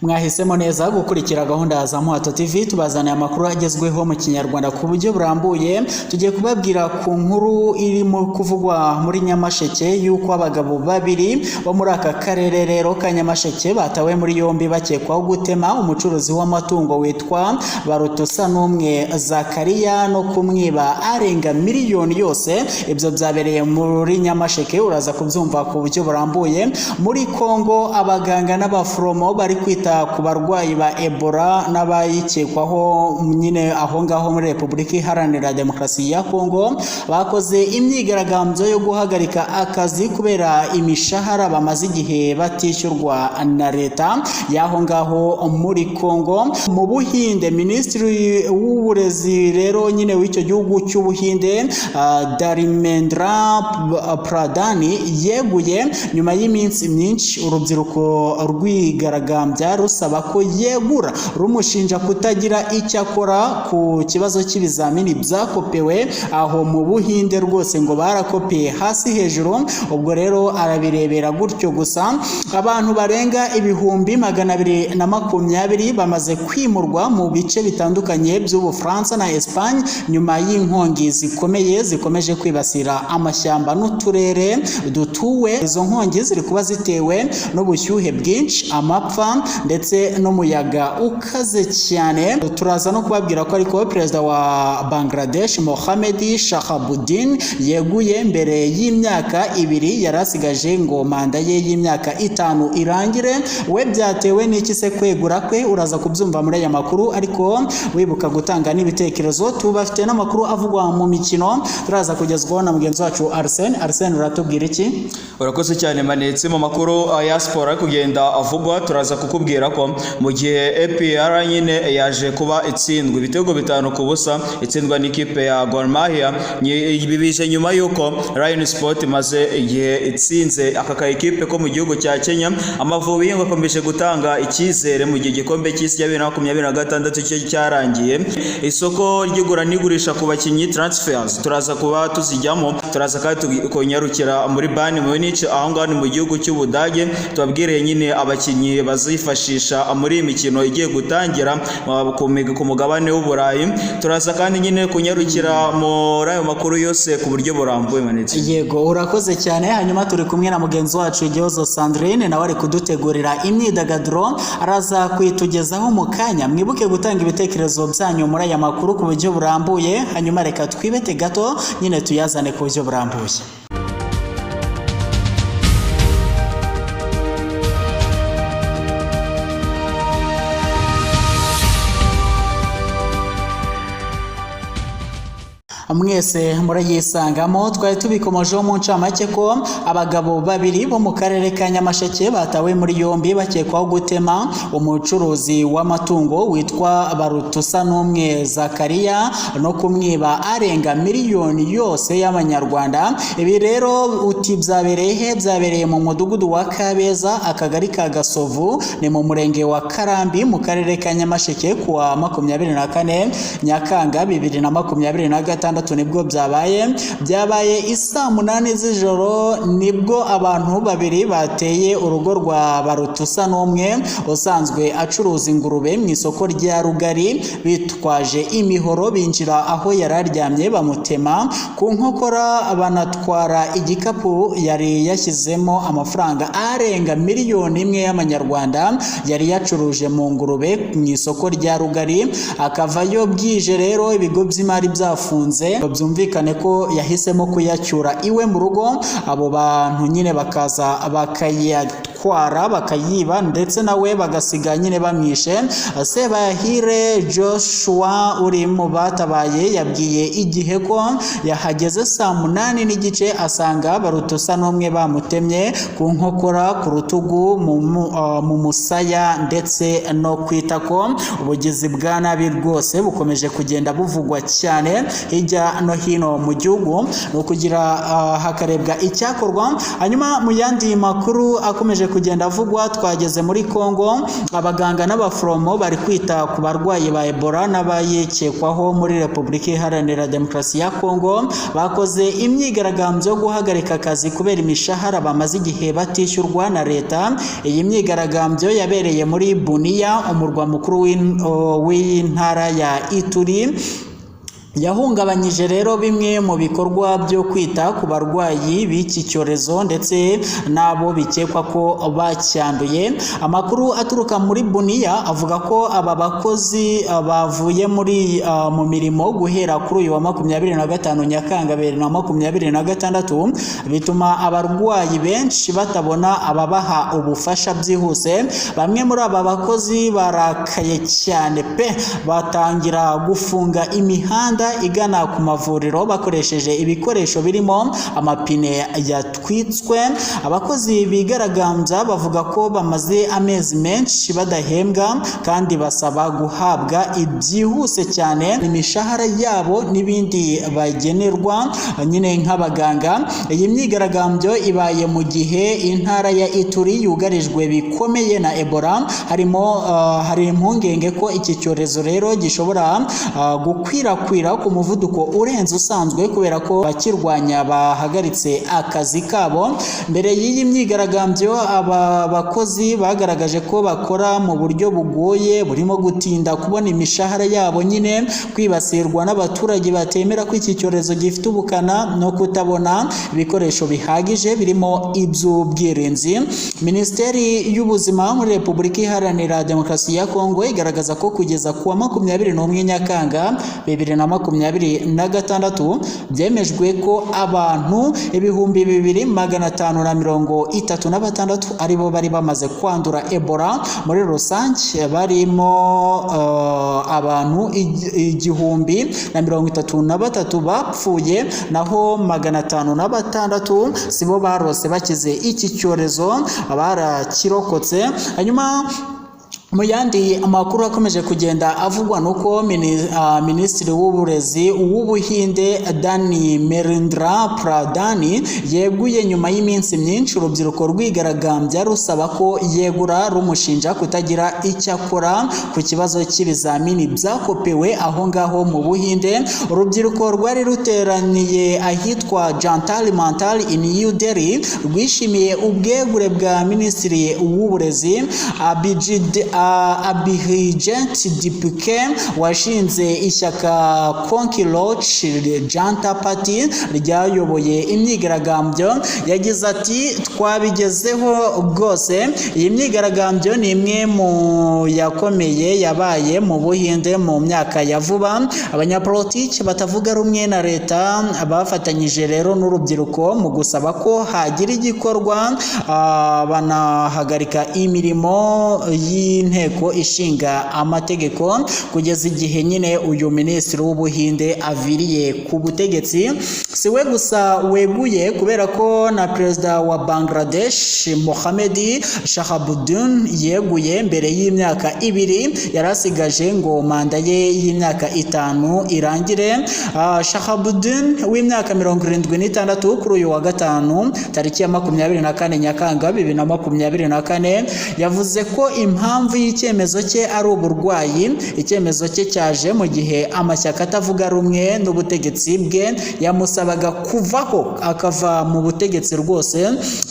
Mwahisemo neza gukurikira gahunda za Muhato TV, tubazaniye amakuru agezweho mu Kinyarwanda ku buryo burambuye. Tugiye kubabwira ku nkuru irimo kuvugwa muri Nyamasheke yuko abagabo babiri bo muri aka karere rero ka Nyamasheke batawe muri yombi bakekwaho gutema umucuruzi w'amatungo witwa Barutusanumwe Zakariya no kumwiba arenga miliyoni yose. Ibyo byabereye muri Nyamasheke, uraza kubyumva ku buryo burambuye. Muri Kongo abaganga n'abaforomo bari kwita ku barwayi ba Ebola n'abayikekwaho nyine aho ngaho muri Repubulika Iharanira Demokarasi ya Kongo bakoze imyigaragambyo yo guhagarika akazi kubera imishahara bamaze igihe batishyurwa na leta y'aho ngaho muri Kongo. Mu Buhinde, Minisitiri w'Uburezi rero nyine w'icyo gihugu cy'Ubuhinde Dharimendra Pradhan yeguye nyuma y'iminsi myinshi urubyiruko rwigaragambya rusaba ko yegura rumushinja kutagira icyo akora ku kibazo cy'ibizamini byakopewe aho mu Buhinde. Rwose ngo barakopeye hasi hejuru. Ubwo rero arabirebera gutyo gusa. Abantu barenga ibihumbi 220 bamaze kwimurwa mu bice bitandukanye by'Ubufaransa na Espagne nyuma y'inkongi zikomeye zikomeje kwibasira amashyamba n'uturere dutuwe. Izo nkongi ziri kuba zitewe n'ubushyuhe bwinshi, amapfa ndetse n'umuyaga ukaze cyane. Turaza no kubabwira ko ariko perezida wa Bangladesh Mohamed Shahabuddin yeguye mbere y'imyaka 2 yarasigaje ngo manda ye y'imyaka 5 irangire. We byatewe n'iki se kwegura kwe? Uraza kubyumva muri aya makuru, ariko wibuka gutanga n'ibitekerezo. Tubafite n'amakuru avugwa mu mikino turaza kugezwaho na mugenzi wacu Arsene uratubwira iki? Urakoze cyane Manetse. Mu makuru ya sport kugenda avugwa turaza kukubwira ko mu gihe APR nyine yaje kuba itsindwa ibitego 5-0 itsindwa n'ikipe ya Gor Mahia, bibije nyuma yuko Lion Sport maze igihe itsinze aka ekipe ko mu gihugu cya Kenya. Amavubi ngo akomeje gutanga icyizere mu gihe gikombe cy'isi ya 2026 cyo cyarangiye. Isoko ry'igura n'igurisha ku bakinyi transfers turaza kuba tuzijyamo, turaza kandi konyarukira muri Bayern Munich aho ngaho mu gihugu cy'Ubudage, tubabwire nyine abakinyi bazifashisha muri imikino igiye gutangira ku mugabane w'Uburayi. Turaza kandi nyine kunyarukira muri ayo makuru yose ku buryo burambuye Manetse. Yego, urakoze cyane. Hanyuma turi kumwe na mugenzi wacu Gihozo Sandrine, nawe ari kudutegurira imyidagaduro, araza kwitugezaho mu kanya. Mwibuke gutanga ibitekerezo byanyu muri aya makuru ku buryo burambuye, hanyuma reka twibete gato nyine tuyazane ku buryo burambuye. Mwese murayisangamo. Twari tubikomojeho mu ncamake ko abagabo babiri bo mu karere ka Nyamasheke batawe muri yombi bakekwaho gutema umucuruzi w'amatungo witwa Barutusanumwe Zakariya no kumwiba arenga miliyoni yose y'amanyarwanda. Ibi rero uti byabereye he? Byabereye mu mudugudu wa Kabeza, akagari ka Gasovu, ni mu murenge wa Karambi mu karere ka Nyamasheke kuwa 24 Nyakanga 2026 nibwo byabaye isaa 8 z'ijoro. Nibwo abantu babiri bateye urugo rwa Barutusanumwe usanzwe acuruza ingurube mu isoko rya Rugari, bitwaje imihoro binjira aho yararyamye bamutema ku nkokora, banatwara igikapu yari yashyizemo amafaranga arenga miliyoni 1 y'amanyarwanda yari yacuruje mu ngurube mu isoko rya Rugari. Akavayo bwije rero ibigo by'imari byafunze, byumvikane ko yahisemo kuyacyura iwe mu rugo. Abo bantu nyine bakaza bakayatwara bakayiba, ndetse nawe bagasiga nyine bamwishe. Sebahire Joshua uri mu batabaye yabwiye Igihe ko yahageze saa 8:30 asanga Barutusanumwe bamutemye ku nkokora, ku rutugu, mu musaya ndetse no kwitako. Ubugizi bwa nabi rwose bukomeje kugenda buvugwa cyane hirya no hino mu gihugu, no kugira hakarebwa icyakorwa. Hanyuma mu yandi makuru akomeje kugenda avugwa twageze muri Kongo. Abaganga n'abaforomo bari kwita ku barwayi ba Ebola n'abayikekwaho muri Repubulika Iharanira Demokarasi ya Kongo bakoze imyigaragambyo yo guhagarika akazi kubera imishahara bamaze igihe batishyurwa na leta. Iyi myigaragambyo yabereye muri Bunia, umurwa mukuru w'intara ya Ituri. Yahungabanyije rero bimwe mu bikorwa byo kwita ku barwayi b'iki cyorezo ndetse n'abo bikekwa ko bacyanduye. Amakuru aturuka muri Bunia avuga ko aba bakozi bavuye mu mirimo guhera kuri uyu wa 25 Nyakanga 2026, bituma abarwayi benshi batabona ababaha ubufasha byihuse. Bamwe muri aba bakozi barakaye cyane pe, batangira gufunga imihanda igana ku mavuriro bakoresheje ibikoresho birimo amapine yatwitswe. Abakozi bigaragambya bavuga ko bamaze amezi menshi badahembwa kandi basaba guhabwa ibyihuse cyane imishahara yabo n'ibindi bagenerwa nyine nk'abaganga. Iyi myigaragambyo ibaye mu gihe intara ya Ituri yugarijwe bikomeye na Ebola. Hari impungenge ko iki cyorezo rero gishobora gukwirakwira ku muvuduko urenze usanzwe kubera ko bakirwanya bahagaritse akazi kabo. Mbere y'iyi myigaragambyo aba bakozi bagaragaje ko bakora mu buryo bugoye, burimo gutinda kubona imishahara yabo, nyine kwibasirwa n'abaturage batemera ko iki cyorezo gifite ubukana no kutabona ibikoresho bihagije birimo iby'ubwirinzi. Minisiteri y'Ubuzima muri Repubulika Iharanira Demokarasi ya Kongo igaragaza ko kugeza ku wa 21 Nyakanga 2026 byemejwe ko abantu 2536 aribo bari bamaze kwandura Ebola. Muri rusange barimo abantu 1033 bapfuye, naho 506 sibo barose bakize iki cyorezo, barakirokotse. Hanyuma mu yandi amakuru akomeje kugenda avugwa nuko Minisitiri w'Uburezi w'Ubuhinde Dani Merindra Pradhan yeguye nyuma y'iminsi myinshi urubyiruko rwigaragambya rusaba ko yegura rumushinja kutagira icyo akora ku kibazo cy'ibizamini byakopewe aho ngaho mu Buhinde. Urubyiruko rwari ruteraniye ahitwa Jantar Mantar in New Delhi rwishimiye ubwegure bwa Minisitiri w'Uburezi Abhijit Dipke washinze ishyaka Konkiloch Janta Party ryayoboye imyigaragambyo. Yagize ati twabigezeho rwose. Iyi myigaragambyo ni imwe mu yakomeye yabaye mu Buhinde mu myaka ya vuba. Abanyapolitiki batavuga rumwe na leta bafatanyije rero n'urubyiruko mu gusaba ko hagira igikorwa banahagarika imirimo y'inteko ishinga amategeko kugeza igihe nyine uyu Minisitiri w'Ubuhinde aviriye ku butegetsi. Si we gusa weguye kubera ko na Perezida wa Bangladesh Mohamed Shahabuddin yeguye mbere y'imyaka 2 yarasigaje ngo manda ye y'imyaka 5 irangire. Shahabuddin w'imyaka 76 kuri uyu wa gatanu tariki ya 24 Nyakanga 2024 yavuze ko impamvu y'icyemezo cye ari uburwayi. Icyemezo cye cyaje mu gihe amashyaka atavuga rumwe n'ubutegetsi bwe yamusabaga kuvaho akava mu butegetsi rwose.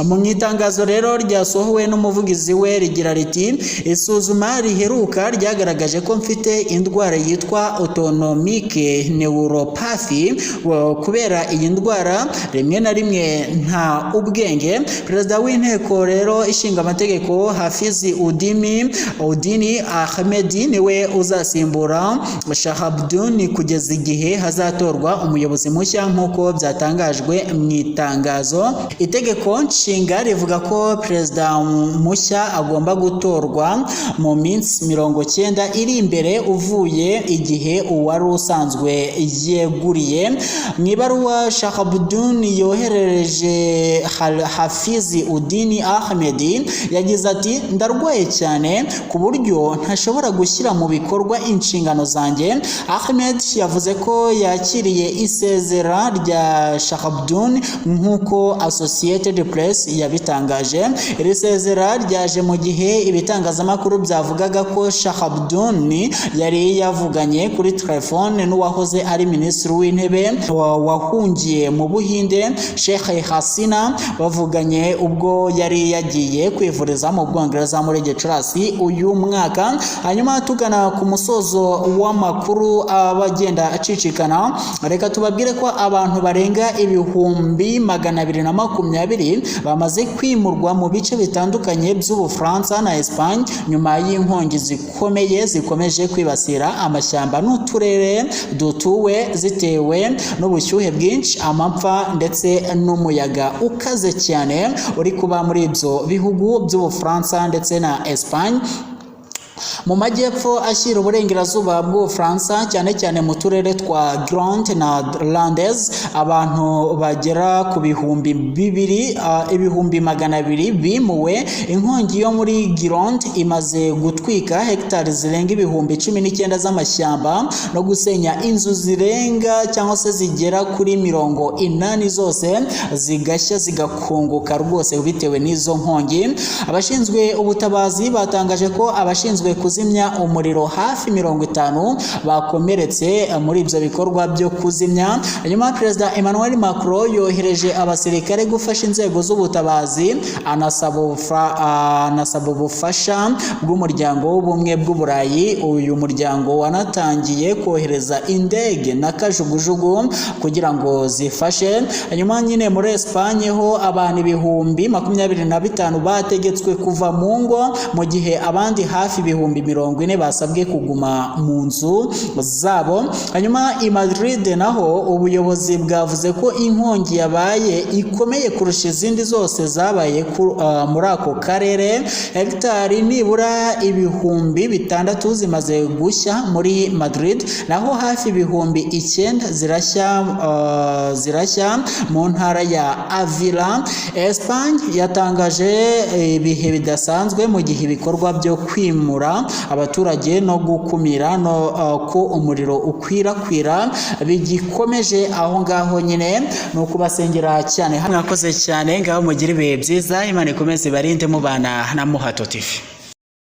Mu itangazo rero ryasohowe n'umuvugizi we rigira riti isuzuma riheruka ryagaragaje ko mfite indwara yitwa autonomic neuropathy. Kubera iyi ndwara rimwe na rimwe nta ubwenge. Perezida w'inteko rero ishinga amategeko Hafiz Udini Ahmed niwe uzasimbura Shahabuddin kugeza igihe hazatorwa umuyobozi mushya nk'uko byatangajwe mu itangazo. Itegeko nshinga rivuga ko perezida mushya agomba gutorwa mu minsi 90 iri imbere uvuye igihe uwari usanzwe yeguriye. Mu ibaruwa Shahabuddin yoherereje Hafiz Udini Ahmed yagize ati ndarwaye cyane ku buryo ntashobora gushyira mu bikorwa inshingano zanjye. Ahmed yavuze ko yakiriye isezera rya Shahabdun nk'uko Associated Press yabitangaje. Iri sezera ryaje mu gihe ibitangazamakuru byavugaga ko Shahabdun yari yavuganye kuri telefone n'uwahoze ari minisitiri w'intebe wahungiye mu Buhinde Sheikh Hasina, bavuganye ubwo yari yagiye kwivuriza mu Bwongereza muri Gicurasi uyu mwaka. Hanyuma tugana ku musozo w'amakuru abagenda acicikana, reka tubabwire ko abantu barenga ibihumbi 220 bamaze kwimurwa mu bice bitandukanye by'Ubufaransa na Espagne nyuma y'inkongi zikomeye zikomeje kwibasira amashyamba n'uturere dutuwe zitewe n'ubushyuhe bwinshi, amapfa ndetse n'umuyaga ukaze cyane uri kuba muri ibyo bihugu by'Ubufaransa ndetse na Espagne. Mu majyepfo ashyira uburengerazuba bw'Ubufaransa cyane cyane mu turere twa Gironde na Landes, abantu bagera ku ibihumbi 200 bimuwe. Inkongi yo muri Gironde imaze gutwika hegitari zirenga ibihumbi 19 z'amashyamba no gusenya inzu zirenga cyangwa se zigera kuri 80 zose zigashya zigakunguka rwose bitewe n'izo nkongi. Abashinzwe ubutabazi batangaje ko abashinzwe kuzimya umuriro hafi 50 bakomeretse muri ibyo bikorwa byo kuzimya. Hanyuma Perezida Emmanuel Macron yohereje abasirikare gufasha inzego z'ubutabazi, anasaba ubufasha bw'umuryango w'ubumwe bw'Uburayi. Uyu muryango wanatangiye kohereza indege na kajugujugu kugira ngo zifashe. Hanyuma nyine muri Espagne ho abantu ibihumbi 25 bategetswe kuva mu ngo, mu gihe abandi hafi ibihumbi 40 basabwe kuguma mu nzu zabo. Hanyuma i Madrid naho ubuyobozi bwavuze ko inkongi yabaye ikomeye kurusha izindi zose zabaye muri ako karere. Hegitari nibura ibihumbi 6 zimaze gushya muri Madrid, naho hafi ibihumbi 9 zirashya mu ntara ya Avila. Espagne yatangaje ibihe bidasanzwe mu gihe ibikorwa byo kwimura abaturage no gukumira ko umuriro ukwirakwira bigikomeje aho ngaho. Nyine ni ukubasengera cyane. Mwakoze cyane, ngaho mugire ibihe byiza, Imana ikomeze ibarinde mubana na Muhato TV.